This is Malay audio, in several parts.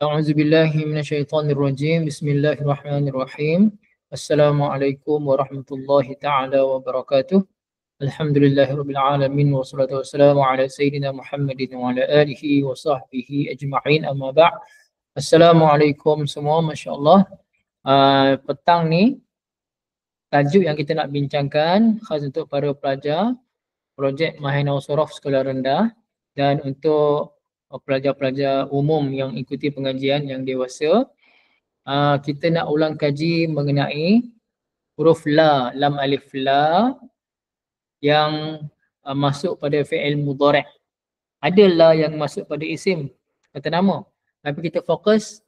A'udzu billahi minasyaitonir rajim. Bismillahirrahmanirrahim. Assalamualaikum warahmatullahi taala wabarakatuh. Alhamdulillahirabbil alamin wassalatu wassalamu ala sayyidina Muhammadin wa ala alihi wa sahbihi ajma'in. Amma ba'd. Assalamualaikum semua, masya-Allah. Petang ni tajuk yang kita nak bincangkan khas untuk para pelajar projek Mahina Usorof Sekolah Rendah dan untuk pelajar-pelajar umum yang ikuti pengajian yang dewasa. Kita nak ulang kaji mengenai huruf la, lam alif la yang masuk pada fi'il mudhari'. Ada la yang masuk pada isim kata nama, tapi kita fokus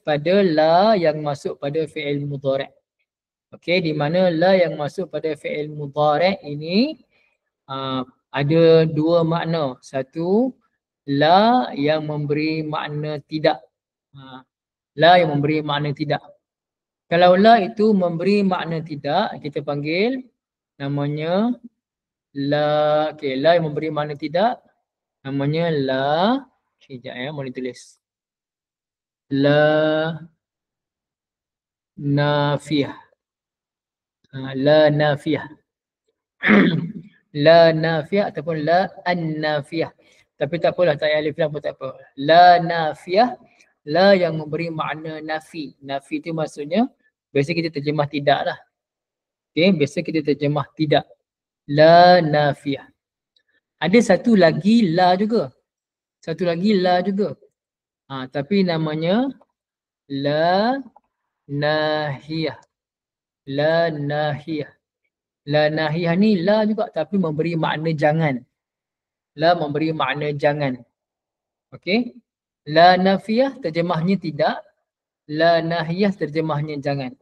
pada la yang masuk pada fi'il mudhari'. Okey, di mana la yang masuk pada fi'il mudhari' ini ada dua makna. Satu, la yang memberi makna tidak. La yang memberi makna tidak. Kalau la itu memberi makna tidak, kita panggil namanya la. Okey, la yang memberi makna tidak namanya la. Sekejap ya, boleh tulis. La nafiyah. La nafiyah. La nafiyah ataupun la an-nafiyah. Tapi tak apalah, tak payah alif lam pun tak apa. La nafiyah, la yang memberi makna nafi. Nafi itu maksudnya biasa kita terjemah tidak lah. Okay, biasa kita terjemah tidak. La nafiyah. Ada satu lagi la juga. Satu lagi la juga. Tapi namanya la nahiyah. La nahiyah. La nahiyah ni la juga tapi memberi makna jangan. La memberi makna jangan. Okey. La nafiyah terjemahnya tidak. La nahiyah terjemahnya jangan.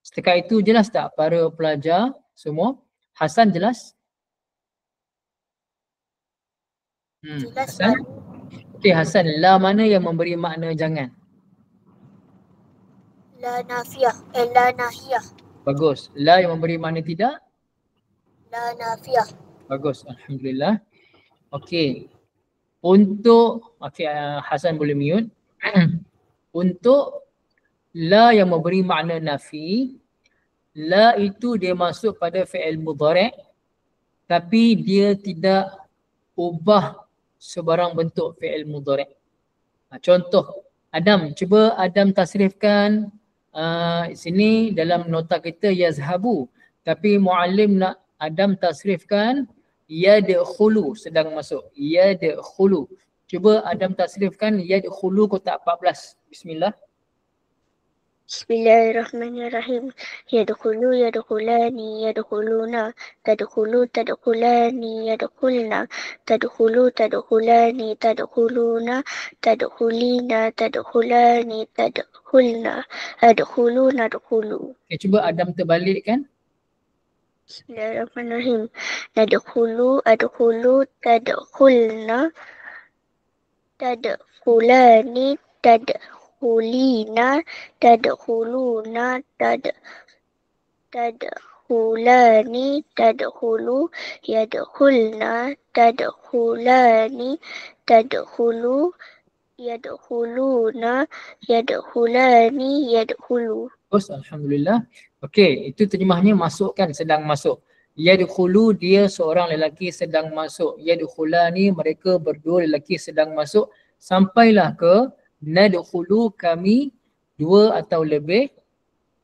Setakat itu jelas tak para pelajar semua? Hasan jelas? Jelas. Hasan? Okey Hasan, la mana yang memberi makna jangan? La nafiyah. La nahiyah. Bagus. La yang memberi makna tidak? La nafiyah. Bagus, alhamdulillah. Okey. Untuk Hasan boleh mute. Untuk la yang memberi makna nafi, la itu dia masuk pada fi'il mudhari' tapi dia tidak ubah sebarang bentuk fi'il mudhari'. Contoh, Adam, cuba Adam tasrifkan sini dalam nota kita yazhabu, tapi muallim nak Adam tasrifkan yadkhulu, sedang masuk. Yadkhulu. Cuba Adam tasrifkan yadkhulu kotak 14. Bismillah. Bismillahirrahmanirrahim. Yadkhulu, yadkhulani, yadkhuluna, tadkhulu, tadkhulani, yadkhulna, tadkhulu, tadkhulani, tadkhuluna, tadkhulina, tadkhulani, tadkhulna, adkhulu, nadkhulu. Okay, cuba Adam terbalikkan. Bismillahirrahmanirrahim. Nadkhulu, adkhulu, tadkhulna, tadkhulani, tadkhulina, tadkhuluna, tadkhulani, tadkhulu, yadkhulna, tadkhulani, tadkhulu, yadkhuluna, yadkhulani, yadkhulu. Terus, alhamdulillah. Okey, itu terjemahnya masukkan, sedang masuk. Yadkhulu, dia seorang lelaki sedang masuk. Yadkhulani, mereka berdua lelaki sedang masuk. Sampailah ke nadkhulu, kami dua atau lebih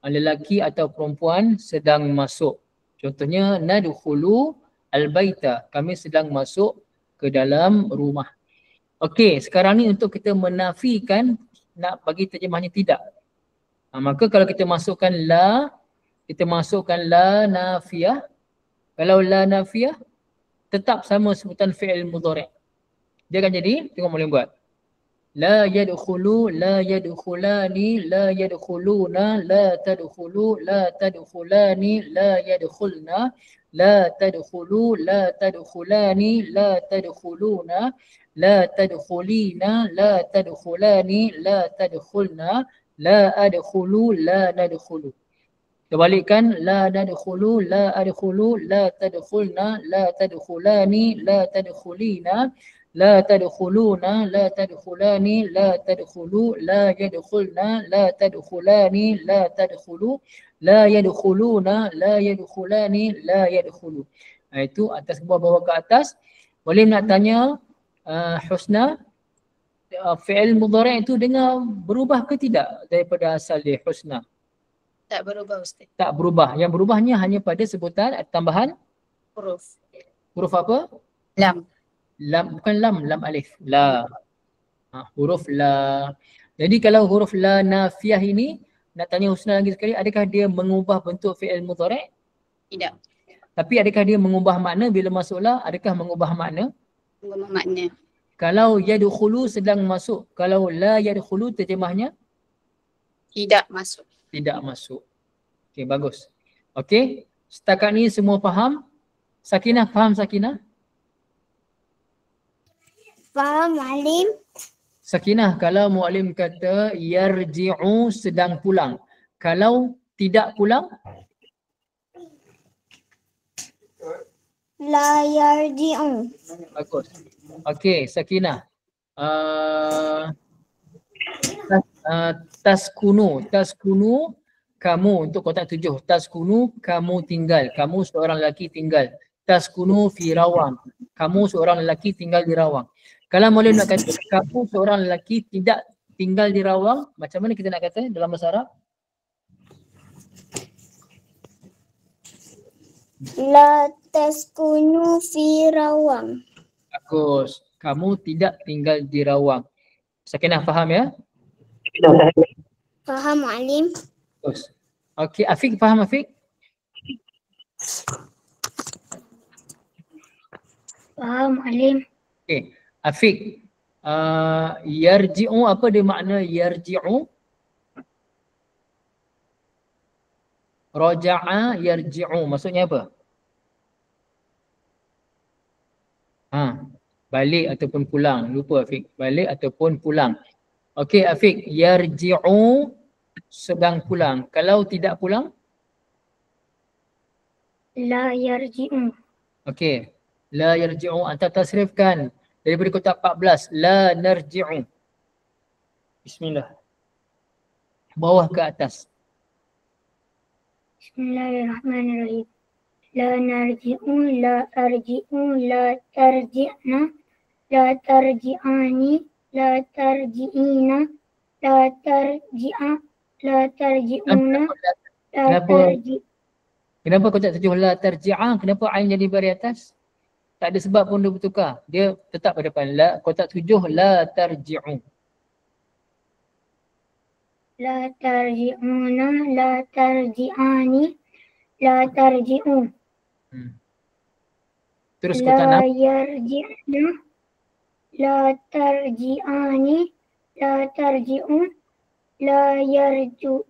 lelaki atau perempuan sedang masuk. Contohnya nadkhulu al-baita, kami sedang masuk ke dalam rumah. Okey, sekarang ni untuk kita menafikan, nak bagi terjemahnya tidak. Maka kalau kita masukkan la, kita masukkan la nafiyah. Kalau la nafiyah, tetap sama sebutan fi'il mudhari'. Dia akan jadi, tengok boleh buat. La yadkhulu, la yadkhulani, la yadkhuluna, la tadkhulu, la tadkhulani, la yadkhulna, la tadkhulu, la tadkhulani, la tadkhuluna, la tadkhulina, la tadkhulani, la tadkhulna, la adkhulu, la nadkhulu. Kebalikkan, la nadkhulu, la adkhulu, la tadkhulna, la tadkhulani, la tadkhulina, la tadkhuluna, la tadkhulani, la tadkhulu, la yadkhulna, la tadkhulani, la tadkhulu, la yadkhuluna, la yadkhulani, la yadkhulu. Itu atas bawah ke atas. Boleh nak tanya Husna, fi'il mudhari' itu dengar berubah ke tidak daripada asal dia Husna? Tak berubah Ustaz. Tak berubah. Yang berubahnya hanya pada sebutan tambahan Huruf. huruf apa? Lam. Lam, bukan lam, lam alif. La. Huruf la. Jadi kalau huruf la nafiyah ini, nak tanya Husna lagi sekali, adakah dia mengubah bentuk fi'il mudhari'? Tidak. Tapi adakah dia mengubah makna bila masuk la? Adakah mengubah makna? Mengubah makna. Kalau yadkhulu sedang masuk, kalau la yadkhulu terjemahnya? Tidak masuk. Tidak masuk. Okey, bagus. Okey, setakat ni semua faham? Sakinah, faham Sakinah? Faham, Alim? Sakinah, kalau muallim kata yarji'u sedang pulang. Kalau tidak pulang? La yarji'u. Bagus. Okey, Sakinah. Taskunu kamu untuk kotak 7. Taskunu kamu tinggal. Kamu seorang lelaki tinggal. Taskunu fi Rawang. Kamu seorang lelaki tinggal di Rawang. Kalau boleh nak kata kamu seorang lelaki tidak tinggal di Rawang, macam mana kita nak kata dalam bahasa Arab? La taskunu fi Rawang. Bagus. Kamu tidak tinggal di Rawang. Sakinah faham ya? Faham, Alim? Bagus. Okey, Afiq faham Afiq? Faham, Alim? Okey. Afiq, yarji'u, apa dia makna yarji'u? Raja'a yarji'u, maksudnya apa? Balik ataupun pulang. Lupa Afiq, balik ataupun pulang. Okey Afiq, yarji'u sedang pulang. Kalau tidak pulang? La yarji'u. Okey, la yarji'u, anta tasrifkan daripada kotak 14, la narji'u. Bismillah. Bawah ke atas. Bismillahirrahmanirrahim. La narji'u, la arji'u, la tarji'na, la tarji'ani, la tarji'ina, la tarji'a, la tarji'una, la tarji'. Kenapa kotak 7 la tarji'a? Kenapa ain jadi bari atas? Tak ada sebab pun dia bertukar. Dia tetap pada depan. La, kotak 7 la tarji'u. La tarji'una, la tarji'ani, la tarji'u. Terus kotak 6. La yarji'na, la tarji'ani, la tarji'u, la yarji'una,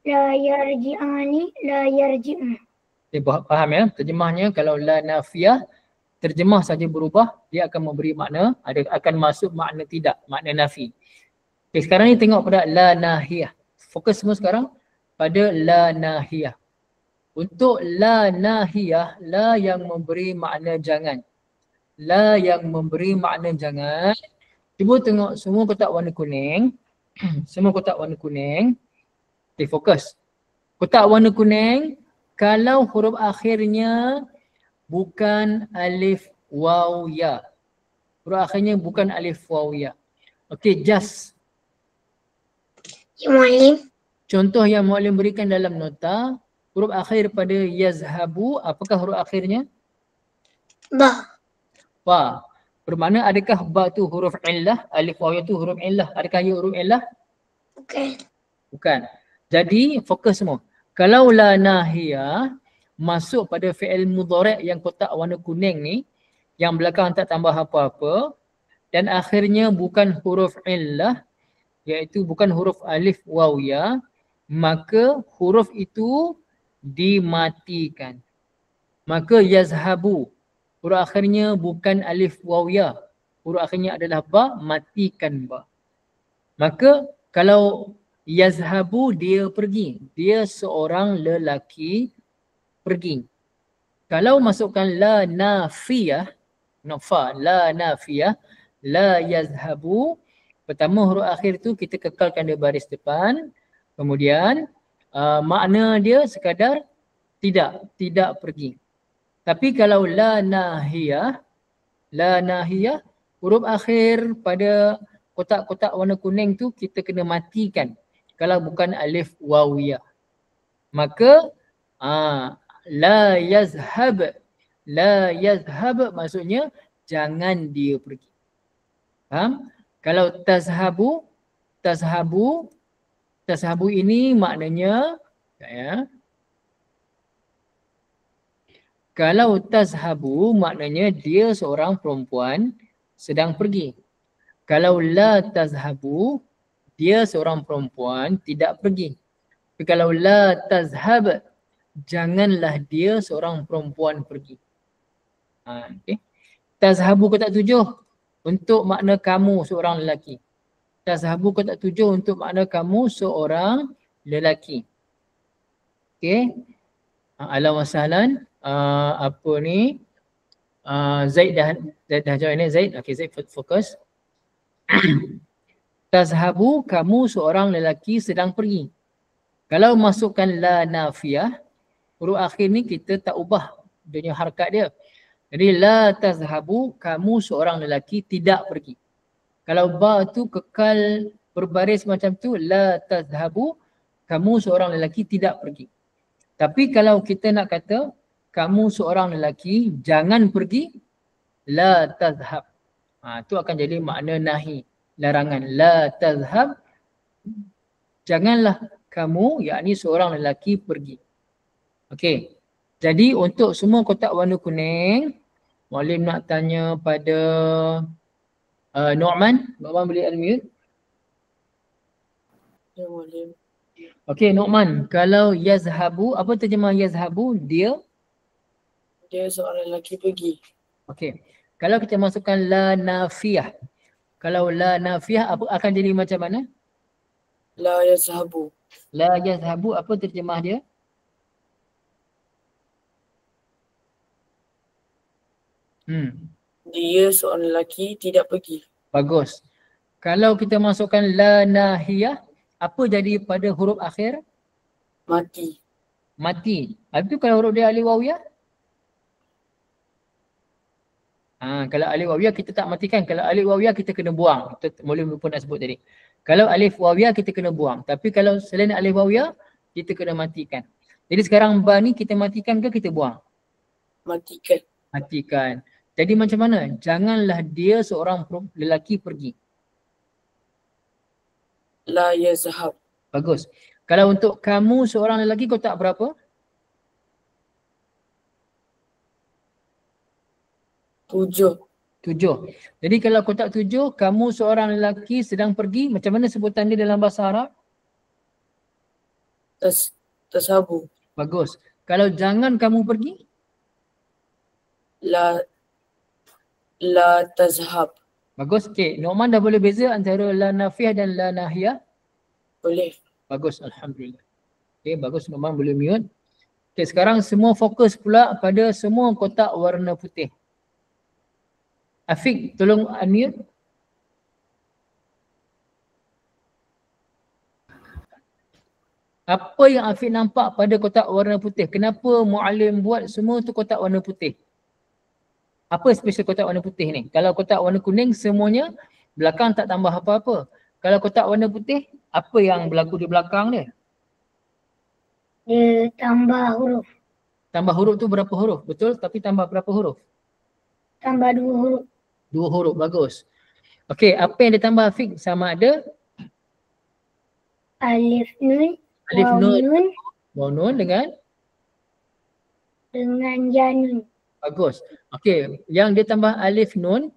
la yarji'ani, la yarji'u. Okay, faham ya? Terjemahnya kalau la nafiyah, terjemah saja berubah, dia akan memberi makna, akan masuk makna tidak, makna nafi. Okay, sekarang ni tengok pada la nahiyah. Fokus semua sekarang pada la nahiyah. Untuk la nahiyah, la yang memberi makna jangan. La yang memberi makna jangan. Cuba tengok semua kotak warna kuning. Semua kotak warna kuning. Okay, fokus. Kotak warna kuning, kalau huruf akhirnya bukan alif waw ya. Huruf akhirnya bukan alif waw ya. Okey, just. Ya, Muallim. Contoh yang Muallim berikan dalam nota, huruf akhir pada yazhabu, apakah huruf akhirnya? Ba. Ba. Bermakna adakah ba tu huruf illah, alif waw ya tu huruf illah? Adakah ia huruf illah? Bukan. Bukan. Jadi fokus semua. Kalau la nahiyah masuk pada fi'il mudhari' yang kotak warna kuning ni, yang belakang tak tambah apa-apa dan akhirnya bukan huruf illah, iaitu bukan huruf alif waw ya, maka huruf itu dimatikan. Maka yazhabu, huruf akhirnya bukan alif waw ya, huruf akhirnya adalah ba, matikan ba. Maka kalau yazhabu, dia pergi, dia seorang lelaki pergi. Kalau masukkan la nafiyah, Fa. La nafiyah. La yazhabu. Pertama huruf akhir tu kita kekalkan di baris depan. Kemudian makna dia sekadar tidak pergi. Tapi kalau la nahiyah, huruf akhir pada kotak-kotak warna kuning tu kita kena matikan. Kalau bukan alif wawiyah. Maka la yazhab. La yazhab maksudnya jangan dia pergi. Faham? Kalau tazhabu ini maknanya kalau tazhabu maknanya dia seorang perempuan sedang pergi. Kalau la tazhabu dia seorang perempuan tidak pergi. Tapi kalau la tazhab janganlah dia seorang perempuan pergi. Okay. Tazhabu kotak 7 untuk makna kamu seorang lelaki. Tazhabu kotak 7 untuk makna kamu seorang lelaki. Okey. Ahlan wa sahlan. Apa ni? Zaid dah jawab ni Zaid. Okey, Zaid fokus. Tazhabu kamu seorang lelaki sedang pergi. Kalau masukkan la nafiyah, huruf akhir ni kita tak ubah dia harakat dia. Jadi la tazhabu kamu seorang lelaki tidak pergi. Kalau ba tu kekal berbaris macam tu, la tazhabu kamu seorang lelaki tidak pergi. Tapi kalau kita nak kata kamu seorang lelaki jangan pergi, la tazhab. Tu akan jadi makna nahi, larangan. La tazhab, janganlah kamu, yakni seorang lelaki pergi. Okey. Jadi untuk semua kotak warna kuning, Muallim nak tanya pada Nu'man. Nu'man boleh unmute? Ya, Muallim. Okey Nu'man, kalau yazhabu, apa terjemah yazhabu? Dia seorang lelaki pergi. Okey. Kalau kita masukkan la nafiyah. Kalau la nafiyah apa akan jadi macam mana? La yazhabu. La yazhabu apa terjemah dia? Dia seorang lelaki tidak pergi. Bagus. Kalau kita masukkan la nahiyah, apa jadi pada huruf akhir? Mati. Mati. Habis tu kalau huruf dia alif wawiyah? Kalau alif wawiyah kita tak matikan. Kalau alif wawiyah kita kena buang. Kita boleh lupa nak sebut tadi. Kalau alif wawiyah kita kena buang. Tapi kalau selain alif wawiyah kita kena matikan. Jadi sekarang ba ni kita matikan ke kita buang? Matikan. Matikan. Jadi macam mana? Janganlah dia seorang lelaki pergi. La yazhab. Bagus. Kalau untuk kamu seorang lelaki kotak berapa? 7. 7. Jadi kalau kotak 7, kamu seorang lelaki sedang pergi, macam mana sebutan dia dalam bahasa Arab? Tazhabu. Bagus. Kalau jangan kamu pergi? La tazhab. Bagus. Okey, Nu'man dah boleh beza antara la nafiyah dan la nahiyah? Boleh. Bagus, alhamdulillah. Okey, bagus Nu'man boleh mute. Okey, sekarang semua fokus pula pada semua kotak warna putih. Afiq, tolong unmute. Apa yang Afiq nampak pada kotak warna putih? Kenapa Muallim buat semua tu kotak warna putih? Apa special kotak warna putih ni? Kalau kotak warna kuning semuanya belakang tak tambah apa-apa. Kalau kotak warna putih, apa yang berlaku di belakang dia? Dia tambah huruf. Tambah huruf tu berapa huruf? Betul, tapi tambah berapa huruf? Tambah 2 huruf. 2 huruf, bagus. Okey, apa yang ditambah Afiq? Sama ada Alif nun, alif waw nun, nun waw nun dengan ya nun. bagus. Okey, yang dia tambah alif nun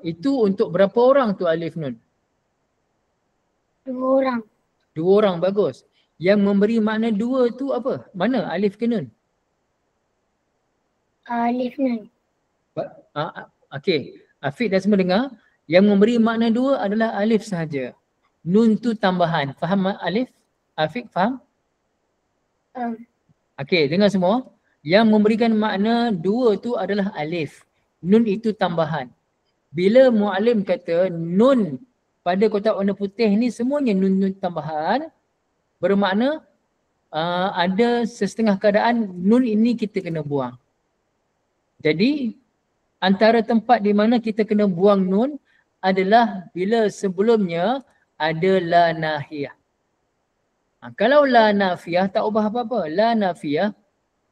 itu untuk berapa orang tu alif nun? 2 orang. 2 orang, bagus. Yang memberi makna 2 tu apa? Mana alif ke nun? Alif nun. Okey, Afiq dah semua dengar. Yang memberi makna 2 adalah alif sahaja. Nun tu tambahan. Faham alif? Afiq faham? Okey, dengar semua. Yang memberikan makna 2 tu adalah alif. Nun itu tambahan. Bila muallim kata nun pada kotak warna putih ni semuanya nun-nun tambahan, bermakna ada setengah keadaan nun ini kita kena buang. Jadi antara tempat di mana kita kena buang nun adalah bila sebelumnya ada la nahiyah. Kalau la nafiyah tak ubah apa-apa. La nafiyah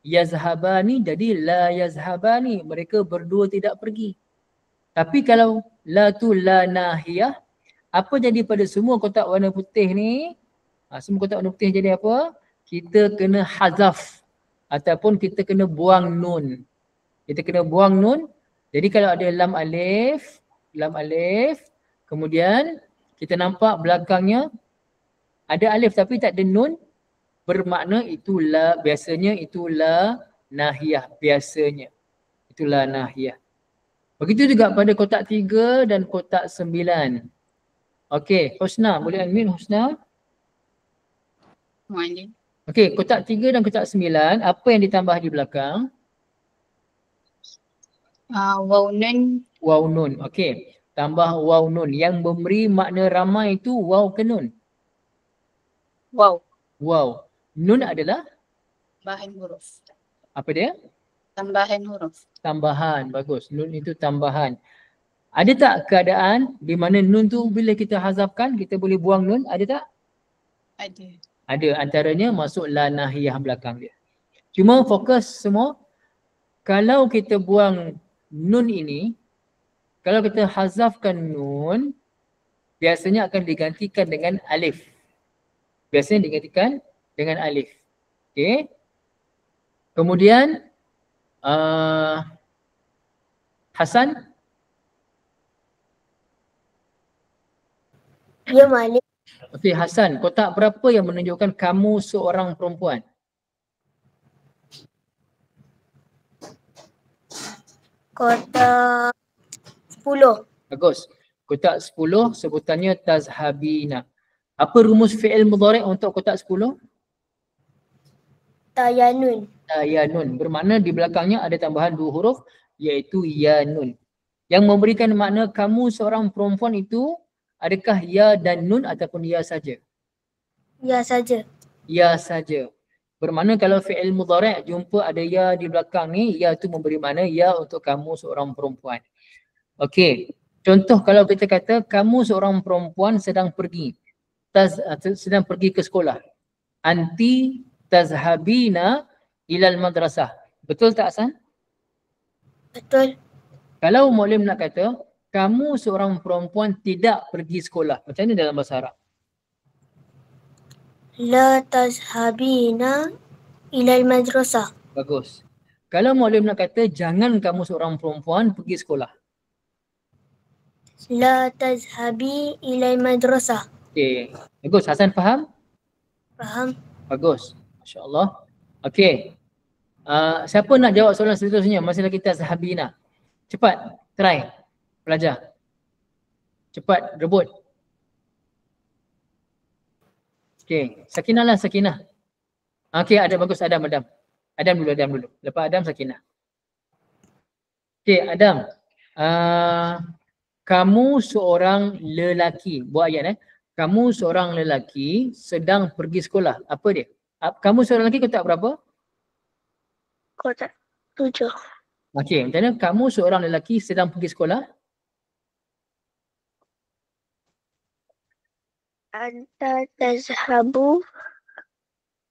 yazhabani jadi la yazhabani. Mereka berdua tidak pergi. Tapi kalau la tu la nahiyah, apa jadi pada semua kotak warna putih ni? Semua kotak warna putih jadi apa? Kita kena hazaf ataupun kita kena buang nun. Kita kena buang nun. Jadi kalau ada lam alif, kemudian kita nampak belakangnya ada alif tapi tak ada nun, bermakna itulah biasanya itulah nahiyah biasanya. Itulah nahiyah. Begitu juga pada kotak 3 dan kotak 9. Okey, Husna, boleh unmute Husna? Muallim. Okey, kotak 3 dan kotak 9, apa yang ditambah di belakang? Waw nun. Waw nun. Okey, tambah waw nun. Yang memberi makna ramai itu waw ke nun? Waw. Waw. Nun adalah Bahan huruf. apa dia? Tambahan huruf. Tambahan. Bagus. Nun itu tambahan. Ada tak keadaan di mana nun tu bila kita hazafkan kita boleh buang nun? Ada tak? Ada. Ada. Antaranya masuk la nahiyah belakang dia. Cuma fokus semua. Kalau kita buang nun ini, kalau kita hazafkan nun, biasanya akan digantikan dengan alif. Biasanya digantikan dengan alif. Okey. Kemudian Hasan. Ya Muallim. Okey Hasan, kotak berapa yang menunjukkan kamu seorang perempuan? Kotak 10. Bagus. Kotak 10 sebutannya tazhabina. Apa rumus fi'il mudhari' untuk kotak 10? Tayanun. Yanun. Bermakna di belakangnya ada tambahan 2 huruf iaitu yanun. Yang memberikan makna kamu seorang perempuan itu adakah ya dan nun ataupun ya saja? Ya saja. Ya saja. Bermakna kalau fi'il mudhari' jumpa ada ya di belakang ni, ya itu memberi makna ya untuk kamu seorang perempuan. Okey. Contoh kalau kita kata kamu seorang perempuan sedang pergi. Sedang pergi ke sekolah. Anti tazhabina ilal madrasah. Betul tak Hasan? Betul. Kalau muallim nak kata kamu seorang perempuan tidak pergi sekolah. Macam mana dalam bahasa Arab? La tazhabina ilal madrasah. Bagus. Kalau muallim nak kata jangan kamu seorang perempuan pergi sekolah. La tazhabi ilal madrasah. Okey. Bagus. Hasan faham? Faham? Bagus. Masya Allah. Okey. Siapa nak jawab soalan seterusnya? Masih lagi kita sahabina. Cepat. Try. Pelajar. Cepat. Rebut. Okey. Sakinah lah Sakinah. Okey. Ada bagus. Adam. Adam dulu. Lepas Adam Sakinah. Okey. Adam. Kamu seorang lelaki. Buat ayat Kamu seorang lelaki sedang pergi sekolah. Apa dia? Kamu seorang lelaki kotak berapa? Kotak 7. Okey, macam mana kamu seorang lelaki sedang pergi sekolah? Anta tazhabu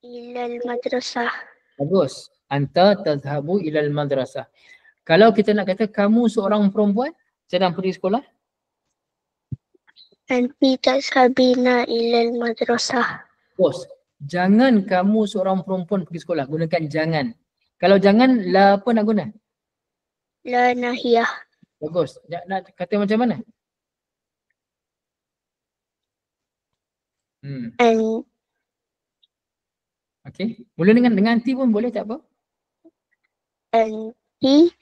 ilal madrasah. Bagus. Anta tazhabu ilal madrasah. Kalau kita nak kata kamu seorang perempuan sedang pergi sekolah? Anti tazhabina ilal madrasah. Bos, jangan kamu seorang perempuan pergi sekolah. Gunakan jangan. Kalau jangan, la apa nak guna? La nahiyah. Bagus. Nak kata macam mana? Okey. Mula dengan anti pun boleh tak apa? Anti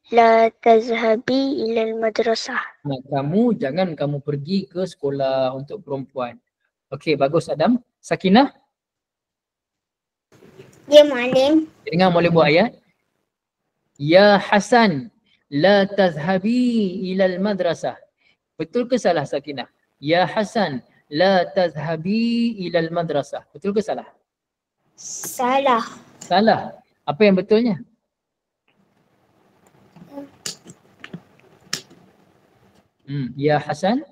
la tazhabi ilal madrasah. Kamu jangan kamu pergi ke sekolah untuk perempuan. Okey, bagus Adam. Sakinah? Ya Muallim. Dengar boleh buat ayat. Ya Hasan, la tazhabi ilal madrasah. Betul ke salah Sakinah? Ya Hasan, la tazhabi ilal madrasah. Betul ke salah? Salah. Salah. Apa yang betulnya? Ya Hasan.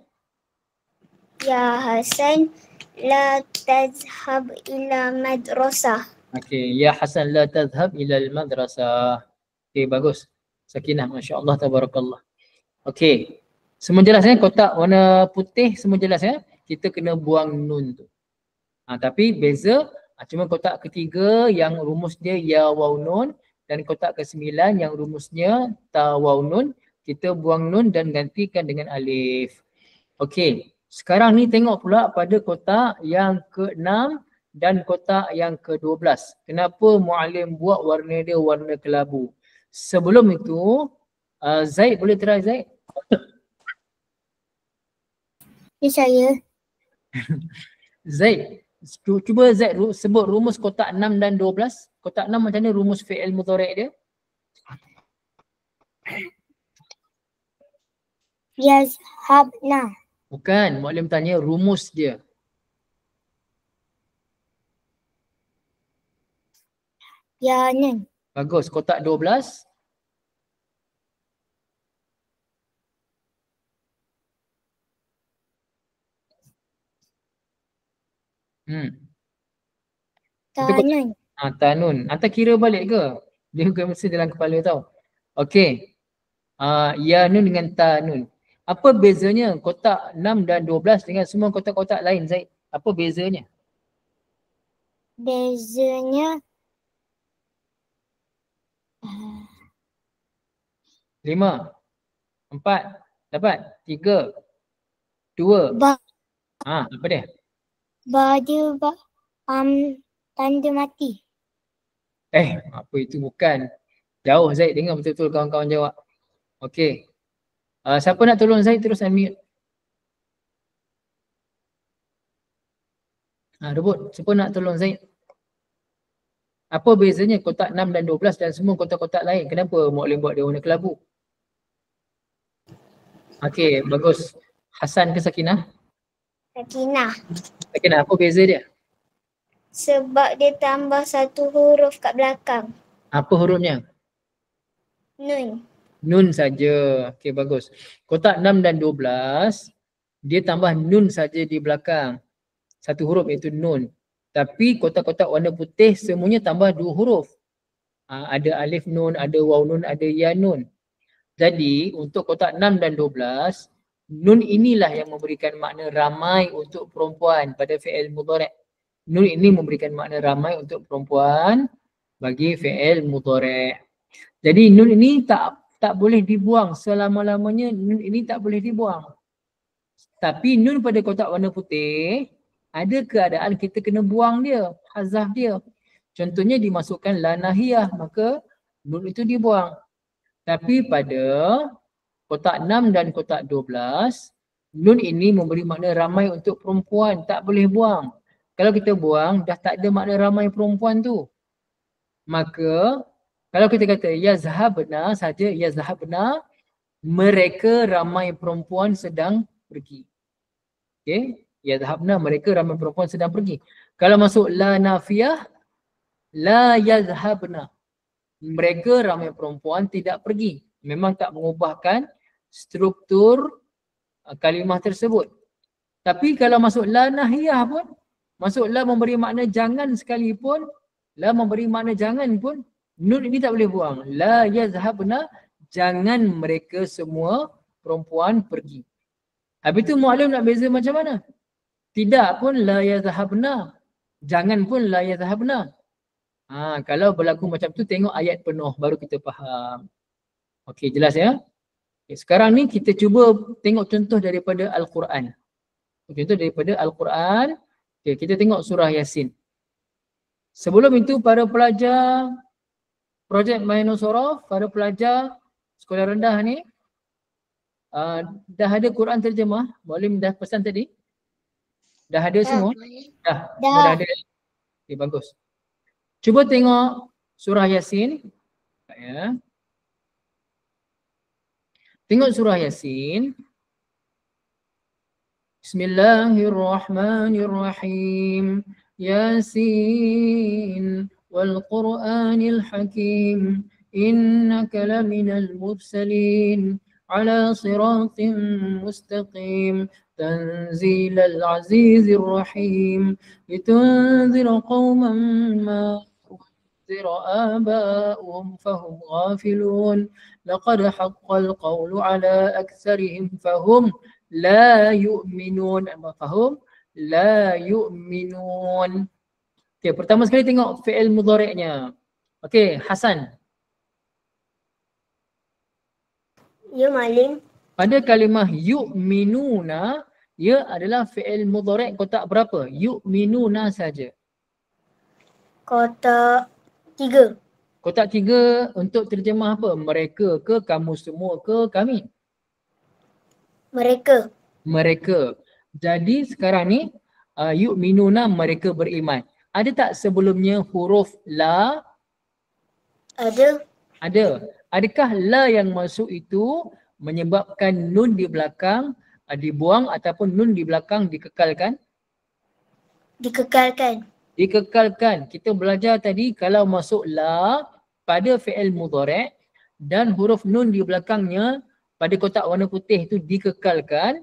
Ya Hasan, la tazhab ila madrasah. Okey, ya Hasan la tadhhab ila al-madrasah. Okey, bagus. Sakinah, masya-Allah, tabarakallah. Okey. Semua jelas kotak warna putih semua jelas Kita kena buang nun tu. Tapi beza cuma kotak ketiga yang rumus dia ya waw nun dan kotak ke-9 yang rumusnya ta waw nun, kita buang nun dan gantikan dengan alif. Okey. Sekarang ni tengok pula pada kotak yang ke-6 dan kotak yang ke-12. Kenapa muallim buat warna dia warna kelabu? Sebelum itu, Zaid boleh try Zaid? Ya saya. Zaid, cuba Zaid sebut rumus kotak 6 dan 12. Kotak 6 macam mana rumus fi'il mudhari' dia? Yazhabna. Bukan, muallim tanya rumus dia. Ya nun. Bagus, kotak 12. Tanun. Tanun. Hantar kira balik ke? Dia bukan mesti dalam kepala tau. Okey. Ya nun dengan tanun. Apa bezanya kotak 6 dan 12 dengan semua kotak-kotak lain Zaid? Apa bezanya? Bezanya 5, 4, dapat? 3, 2. Apa dia? Tanda mati. Apa itu bukan. Jauh Zaid, dengar betul-betul kawan-kawan jawab. Okey. Siapa nak tolong Zaid terus unmute. Rebut, siapa nak tolong Zaid? Apa bezanya kotak 6 dan 12 dan semua kotak-kotak lain? Kenapa muallim buat dia warna kelabu? Okey, bagus. Hasan ke Sakinah? Sakinah. Sakinah, apa beza dia? Sebab dia tambah satu huruf kat belakang. Apa hurufnya? Nun. Nun saja. Okey, bagus. Kotak 6 dan 12, dia tambah nun saja di belakang. Satu huruf iaitu nun. Tapi kotak-kotak warna putih semuanya tambah 2 huruf. Ada alif nun, ada waw nun, ada ya nun. Jadi untuk kotak 6 dan 12, nun inilah yang memberikan makna ramai untuk perempuan pada fi'il mudhari'. Nun ini memberikan makna ramai untuk perempuan bagi fi'il mudhari'. Jadi nun ini tak boleh dibuang selama-lamanya, nun ini tak boleh dibuang. Tapi nun pada kotak warna putih, ada keadaan kita kena buang dia, hazaf dia. Contohnya dimasukkan la nahiyah, maka nun itu dibuang. Tapi pada kotak 6 dan kotak 12, nun ini memberi makna ramai untuk perempuan, tak boleh buang. Kalau kita buang, dah tak ada makna ramai perempuan tu. Maka, kalau kita kata yazhabna saja, yazhabna, mereka ramai perempuan sedang pergi. Okey, yazhabna, mereka ramai perempuan sedang pergi. Kalau masuk la nafiyah, la yazhabna, mereka ramai perempuan tidak pergi. Memang tak mengubahkan struktur kalimah tersebut. Tapi kalau masuk la nahiyah pun, masuk la memberi makna jangan sekalipun, la memberi makna jangan pun, nun ini tak boleh buang. La yazhabna, jangan mereka semua perempuan pergi. Habis tu mu'alim nak beza macam mana? Tidak pun la yazhabna, jangan pun la yazhabna. Kalau berlaku macam tu, tengok ayat penuh baru kita faham. Okey, jelas ya? Okay, sekarang ni kita cuba tengok contoh daripada Al-Quran. Contoh daripada Al-Quran. Okay, kita tengok surah Yasin. Sebelum itu, para pelajar projek Mainusorof, para pelajar sekolah rendah ni, dah ada Quran terjemah? Boleh dah pesan tadi? Dah ada semua? Dah. Dah ada. Okay, bagus. Cuba tengok surah Yasin. Ya. Tengok surah Yasin. Bismillahirrahmanirrahim. Yasin wal Qur'anil Hakim. Innaka laminal mursalin ala siratin mustaqim. Tanzilal Azizir Rahim. Litunzira qawman ma أنذر آباؤهم فهم غافلون لقد حق القول على أكثرهم فهم لا يؤمنون. فهم لا يؤمنون. Okay, pertama sekali tengok fi'il mudhari'nya. Okay, Hasan. Ya Malim. Pada kalimah yu'minuna, ia adalah fi'il mudhari' kotak berapa? Yu'minuna saja. Kotak 3. Kotak 3 untuk terjemah apa? Mereka ke, kamu semua ke, kami? Mereka. Mereka. Jadi sekarang ni yu'minuna, mereka beriman. Ada tak sebelumnya huruf la? Ada. Ada. Adakah la yang masuk itu menyebabkan nun di belakang dibuang ataupun nun di belakang dikekalkan? Dikekalkan. Dikekalkan. Kita belajar tadi kalau masuk la pada fi'il mudhari' dan huruf nun di belakangnya pada kotak warna putih itu dikekalkan,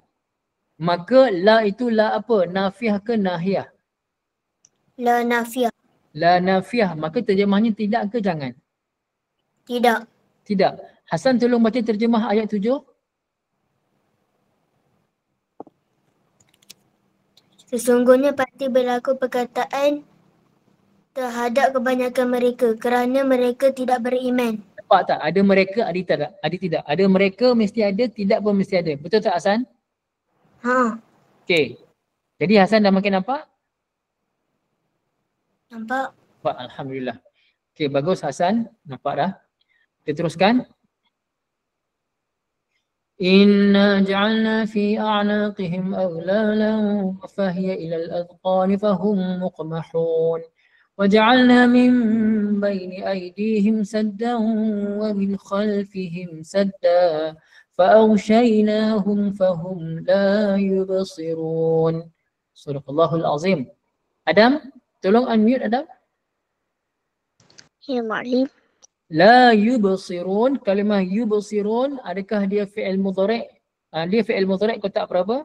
maka la itu la apa? Nafiah ke nahiyah? La nafiah. La nafiah. Maka terjemahnya tidak ke jangan? Tidak. Tidak. Hasan tolong baca terjemah ayat 7. Sesungguhnya pasti berlaku perkataan terhadap kebanyakan mereka kerana mereka tidak beriman. Nampak tak? Ada mereka, ada tidak? Ada tidak? Ada mereka mesti ada, tidak pun mesti ada. Betul tak Hasan? Ha, Okey. Jadi Hasan dah makin nampak? nampak? Nampak, Alhamdulillah. Okey, bagus Hasan. Nampak dah. Kita teruskan. Inna ja'alna fi a'naqihim aghlalan fahiya ila al-adqan fahum muqmahun. وجعلنا من بين أيديهم سدا ومن خلفهم سدا فأغشيناهم فهم لا يبصرون. صدق الله العظيم. Adam, tolong unmute Adam. Ya Malim. La yubsirun, kalimah yubsirun, adakah dia fi'il mudhari'? Dia fi'il mudhari' kotak berapa?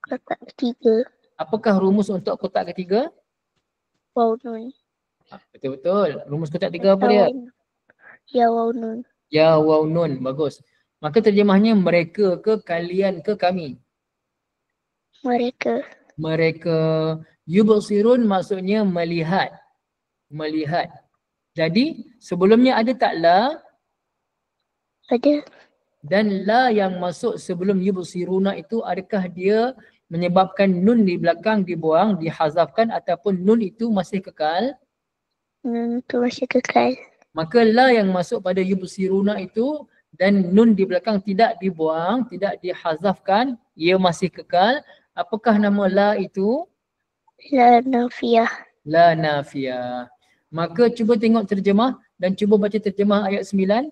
Kotak 3. Apakah rumus untuk kotak ketiga? Waw nun. Betul-betul. Rumus kotak 3 apa dia? Ya waw nun. Ya waw nun. Bagus. Maka terjemahnya mereka ke, kalian ke, kami? Mereka. Mereka. Yubsirun maksudnya melihat. Melihat. Jadi sebelumnya ada tak la? Ada. Dan la yang masuk sebelum yubsiruna itu adakah dia menyebabkan nun di belakang dibuang, dihazafkan ataupun nun itu masih kekal? Nun itu masih kekal. Maka la yang masuk pada yubsiruna itu dan nun di belakang tidak dibuang, tidak dihazafkan, ia masih kekal. Apakah nama la itu? La nafiah. La nafiyah. Maka cuba tengok terjemah dan cuba baca terjemah ayat 9.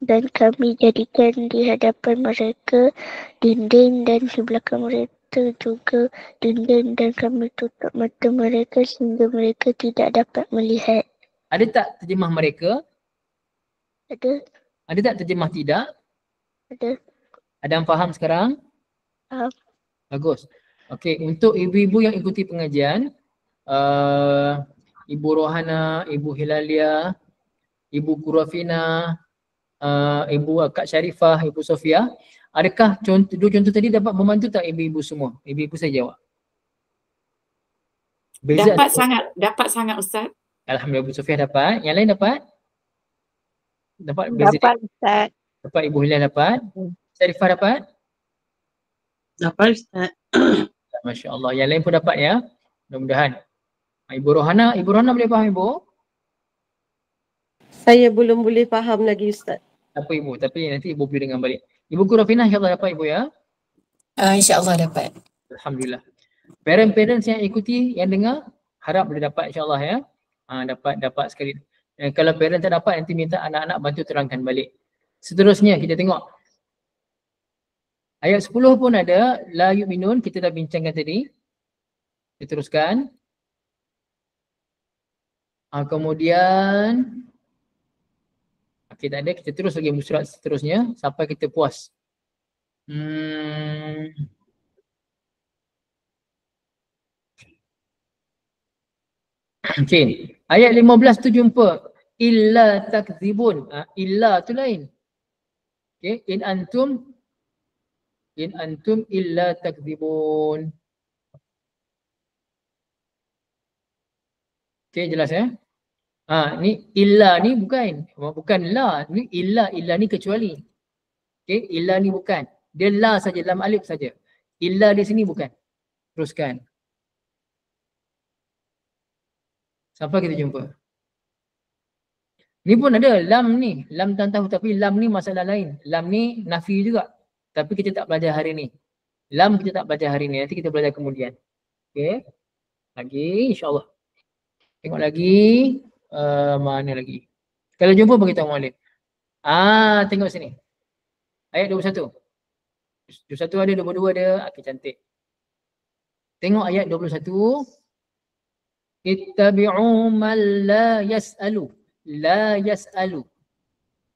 Dan kami jadikan di hadapan mereka dinding dan di belakang mereka juga dinding dan kami tutup mata mereka sehingga mereka tidak dapat melihat. Ada tak terjemah mereka? Ada. Ada tak terjemah tidak? Ada. Ada yang faham sekarang? Faham. Bagus. Okey, untuk ibu-ibu yang ikuti pengajian, Ibu Rohana, Ibu Hilalia, Ibu Kurafina, Ibu Kak Syarifah, Ibu Sofia, adakah dua contoh tadi dapat membantu tak ibu-ibu semua? Ibu-ibu saya jawab. Beza Dapat sangat Ustaz. Alhamdulillah, Ibu Sofia dapat. Yang lain dapat? Dapat beza? Dapat Ustaz. Dapat. Ibu Hilalia dapat? Syarifah dapat? Dapat Ustaz. Masya Allah. Yang lain pun dapat ya. Mudah-mudahan. Ibu Rohana boleh faham Ibu? Saya belum boleh faham lagi Ustaz. Apa Ibu? Tapi nanti Ibu boleh dengar balik. Ibu Kurafina insyaAllah dapat Ibu ya? InsyaAllah dapat. Alhamdulillah. Parents yang ikuti, yang dengar, harap boleh dapat insyaAllah ya. Dapat sekali. Kalau parent tak dapat, nanti minta anak-anak bantu terangkan balik. Seterusnya kita tengok. Ayat 10 pun ada, la yu'minun, kita dah bincangkan tadi. Kita teruskan. Kemudian okey, tak ada, kita terus lagi surat seterusnya sampai kita puas. Okey, ayat 15 tu jumpa illa takdzibun. Illa tu lain. Okey, in antum illa takdzibun. Okey, jelas ya? Ni illa ni bukan la, ni illa ni kecuali. Okey, illa ni bukan. Dia la saja, lam alif saja. Illa di sini bukan. Teruskan. Sampai kita jumpa. Ni pun ada lam ni, lam tak tahu, tapi lam ni masalah lain. Lam ni nafi juga. Tapi kita tak belajar hari ni. Lam kita tak belajar hari ni, nanti kita belajar kemudian. Okey. Lagi insya-Allah. Tengok lagi mana lagi. Kalau jumpa beritahu muallim. Tengok sini. Ayat 21. 21 ada, 22 ada. Okey, cantik. Tengok ayat 21. Ittabi'u man la yas'alu. La yas'alu.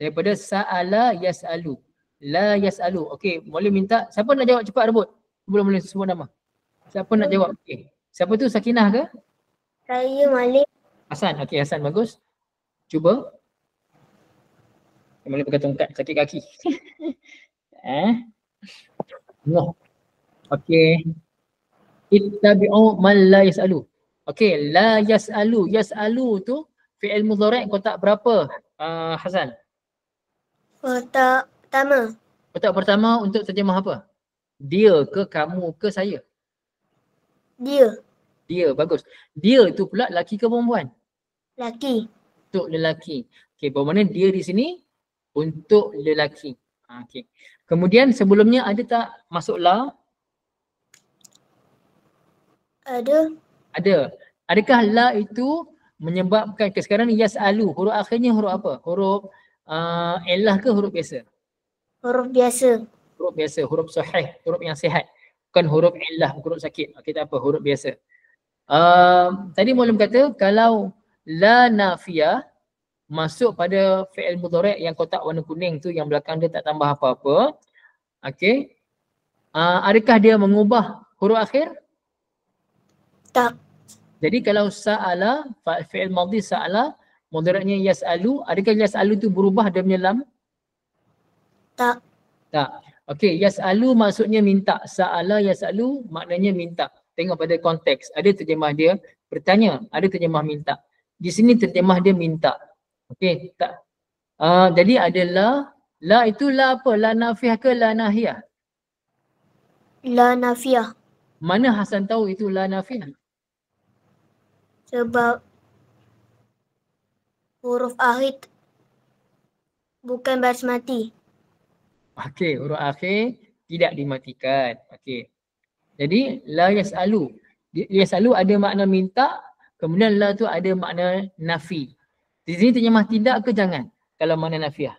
Daripada sa'ala yas'alu. La yas'alu. Okey, boleh minta. Siapa nak jawab cepat rebut? Belum boleh sebut nama. Siapa nak jawab? Okey. Siapa tu, Sakinah ke? Saya Malik. Hasan. Okey, Hasan bagus. Cuba. Boleh pakai tongkat, sakit kaki. No. Okey. Ittabi'u man la yas'alu. Okey, la yas'alu. Yas'alu tu fi'il mudhari' kotak berapa? Hasan. Kotak pertama. Kotak pertama untuk terjemah apa? Dia ke, kamu ke, saya? Dia. Dia, bagus. Dia tu pula laki ke perempuan? Laki. Untuk lelaki. Okey, bermakna dia di sini untuk lelaki. Okey. Kemudian sebelumnya ada tak masuk la? Ada. Ada. Adakah la itu menyebabkan ke sekarang ni yas'alu, huruf akhirnya huruf apa? Huruf illah ke huruf biasa? Huruf biasa. Huruf biasa, huruf sahih, huruf yang sihat. Bukan huruf illah, huruf sakit. Okey, tak apa, huruf biasa. Tadi muallim kata kalau la nafiyah masuk pada fi'il mudhari' yang kotak warna kuning tu yang belakang dia tak tambah apa-apa. Okey. Adakah dia mengubah huruf akhir? Tak. Jadi kalau sa'ala, fi'il madhi sa'ala, mudhari'nya yas'alu, adakah yas'alu tu berubah dia punya lam? Tak. Tak. Okey, yas'alu maksudnya minta. Sa'ala yas'alu maknanya minta. Tengok pada konteks. Ada terjemah dia bertanya, ada terjemah minta. Di sini terjemah dia minta. Okey, tak. Jadi ada la. La itu la apa? La nafiyah ke la nahiyah? La nafiyah. Mana Hasan tahu itu la nafiyah? Sebab huruf akhir bukan baris mati. Okey, huruf akhir tidak dimatikan. Okey. Jadi la yas'alu. Yas'alu ada makna minta, kemudian la tu ada makna nafi. Di sini terjemah tidak ke jangan kalau makna nafiah?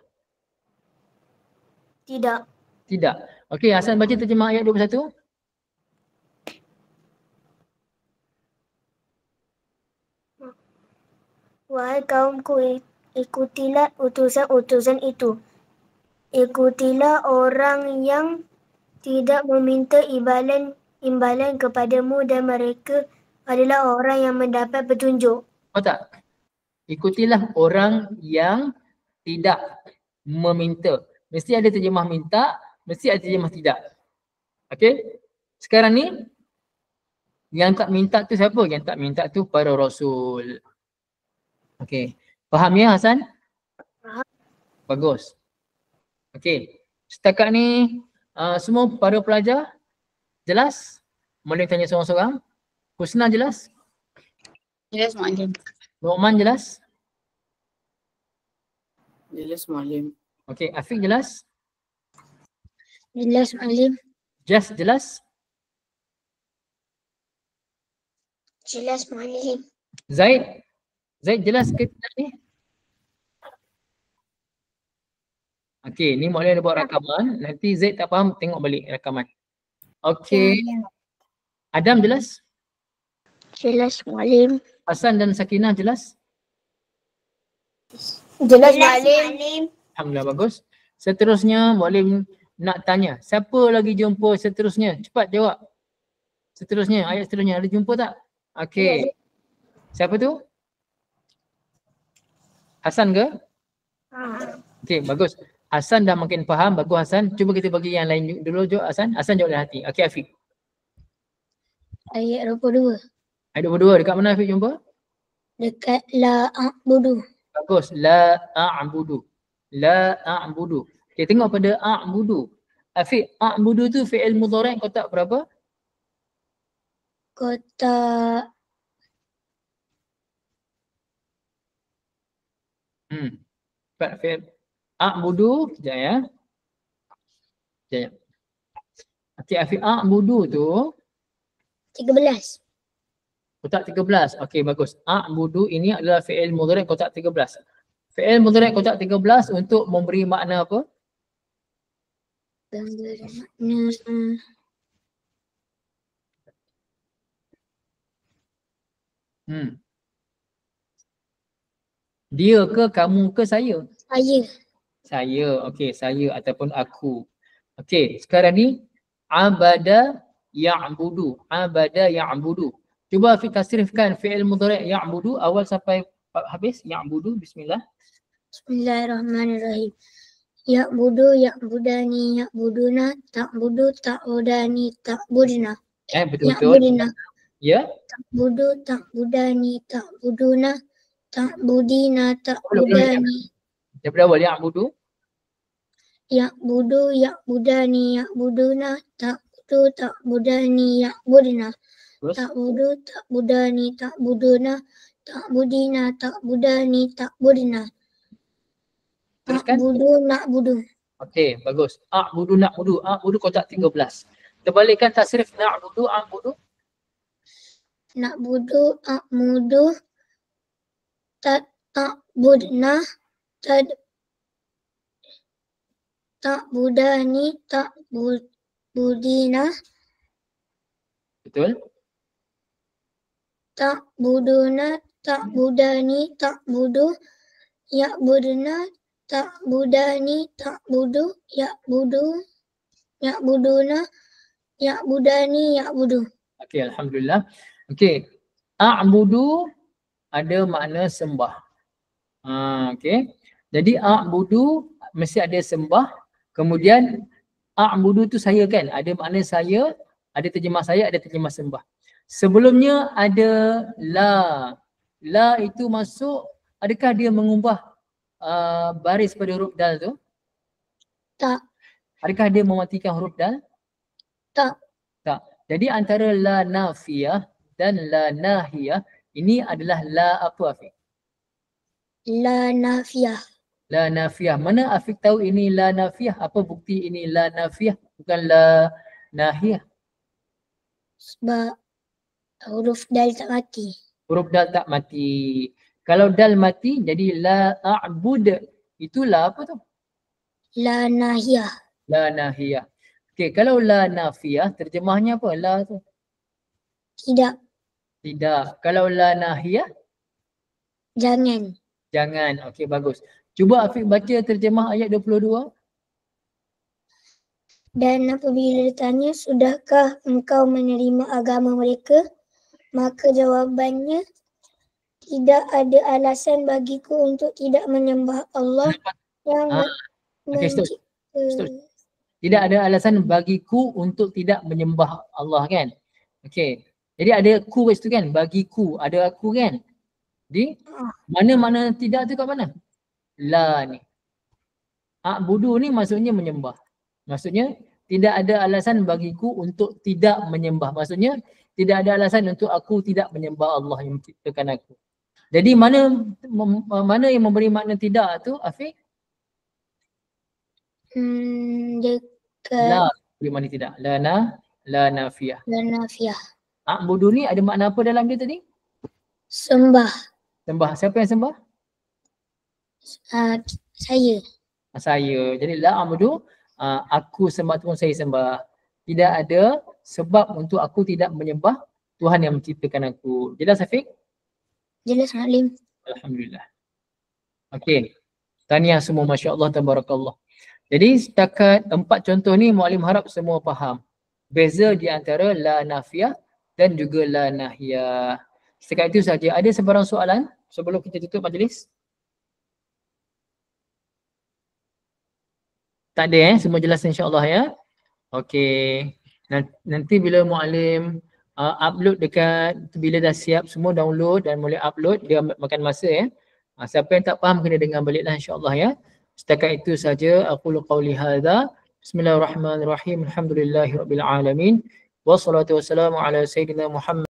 Tidak. Tidak. Okey, Hasan baca terjemah ayat 21. Wahai kaumku, ikutilah utusan-utusan itu. Ikutilah orang yang tidak meminta imbalan kepadamu dan mereka adalah orang yang mendapat petunjuk. Oh tak? Ikutilah orang yang tidak meminta. Mesti ada terjemah minta, mesti ada terjemah tidak. Okey? Sekarang ni yang tak minta tu siapa? Yang tak minta tu para rasul. Okey. Faham ya Hasan? Faham. Bagus. Okey. Setakat ni semua para pelajar jelas? Boleh tanya seorang-seorang? Husna jelas? Jelas muallim. Nu'man jelas? Jelas muallim. Okey, Afiq jelas? Jelas muallim. Jas jelas? Jelas muallim. Zaid? Zaid jelas ke tidak ni? Okey, ni Mak Lin ada buat rakaman. Nanti Zaid tak faham, tengok balik rakaman. Okey. Adam jelas? Jelas Mualim. Hasan dan Sakinah jelas? Jelas Mualim. Alhamdulillah, bagus. Seterusnya Mak Lin nak tanya, siapa lagi jumpa seterusnya? Cepat jawab. Seterusnya, ayat seterusnya ada jumpa tak? Okey. Siapa tu? Hasan ke? Okey, bagus. Hasan dah makin faham, bagus Hasan. Cuba kita bagi yang lain dulu jawab Hasan. Hasan jawab dalam hati. Okey Afiq. Ayat 22. Ayat 22 dekat mana Afiq jumpa? Dekat la a'budu. Bagus. La a'budu. La a'budu. Okey, tengok pada a'budu. Afiq, a'budu tu fi'il mudhari' kotak berapa? Kotak Cepat fi'il. A'budu, sekejap ya. Sekejap. Okey Afiq, a'budu tu 13. kotak 13. Okey, bagus. A'budu ini adalah fi'il mudhari' kotak 13. Fi'il mudhari' kotak 13 untuk memberi makna apa? Dia ke, kamu ke, saya? Saya. Saya. Okey, saya ataupun aku. Okey, sekarang ni abada ya'budu. Abada ya'budu. Cuba Afiq tasrifkan fi'il mudhari' ya'budu awal sampai habis. Ya'budu, bismillah. Bismillahirrahmanirrahim. Ya'budu ya'budani ya'buduna ta'budu ta'budani ta'budina. Betul-betul. Ya'budina. Ya. Ta'budu ta'budani ta'buduna ta'budina ta'budani. Daripada awal ya'budu. Ya'budu ya'budani ya'buduna ta'budu ta'budani ya'budina. Terus. Ta'budu ta'budani ta'buduna ta'budina ta'budani ta'budina. Teruskan. Ta'budu na'budu. Okey, bagus. A'budu na'budu. A'budu kotak 13. Terbalikkan tasrif na'budu a'budu. Na'budu a'budu ta'budna ta'budani ta'budina Betul. ta'buduna ta'budani ta'budu ya'buduna ta'budani ta'budu ya'buduna ya'budani ya'budu. Okey, alhamdulillah. Okey. A'budu ada makna sembah. Okey. Jadi a'budu mesti ada sembah. Kemudian a'budu tu saya kan? Ada makna saya, ada terjemah saya, ada terjemah sembah. Sebelumnya ada la. La itu masuk, adakah dia mengubah baris pada huruf dal tu? Tak. Adakah dia mematikan huruf dal? Tak. Tak. Jadi antara la nafiyah dan la nahiyah ini adalah la apa Afiq? La nafiyah. La nafiyah. Mana Afiq tahu ini la nafiyah? Apa bukti ini la nafiyah bukan la nahiyah? Sebab huruf dal tak mati. Huruf dal tak mati. Kalau dal mati jadi la a'bud. Itu la apa tu? La nahiyah. La nahiyah. Okey, kalau la nafiyah terjemahnya apa? La tu? Tidak. Tidak. Kalau la nahiyah? Jangan. Jangan. Okey, bagus. Cuba Afiq baca terjemah ayat 22. Dan apabila ditanya, sudahkah engkau menerima agama mereka? Maka jawabannya, tidak ada alasan bagiku untuk tidak menyembah Allah yang Okey, stop. mencipta. Tidak ada alasan bagiku untuk tidak menyembah Allah kan? Okey. Jadi ada ku kat situ kan? Bagiku. Ada aku kan? Jadi mana-mana tidak tu kat mana? La ni. A'budu ni maksudnya menyembah. Maksudnya tidak ada alasan bagiku untuk tidak menyembah. Maksudnya tidak ada alasan untuk aku tidak menyembah Allah yang menciptakan aku. Jadi mana yang memberi makna tidak tu Afiq? Dekat La beri makna tidak. La nafiyah. la nafiyah. A'budu ni ada makna apa dalam dia tadi? Sembah. Sembah. Siapa yang sembah? Saya. saya. Jadi la a'budu, aku sembah Tuhan saya sembah. Tidak ada sebab untuk aku tidak menyembah Tuhan yang menciptakan aku. Jelas Afiq? Jelas Alim. Alhamdulillah. Okey. Tahniah semua, masya-Allah tabarakallah. Jadi setakat 4 contoh ni Muallim harap semua faham. Beza di antara la nafiyah dan juga la nahiyah. Setakat itu saja. Ada sebarang soalan sebelum kita tutup majlis? Tak ada semua jelas insya-Allah ya. Okey. Nanti bila Muallim upload dekat, bila dah siap semua download dan boleh upload, dia makan masa ya. Siapa yang tak faham kena dengar baliklah insya-Allah ya. Setakat itu saja aqulu qauli hadza. Bismillahirrahmanirrahim. Alhamdulillahirabbil alamin. Wassalatu wassalamu ala sayyidina Muhammad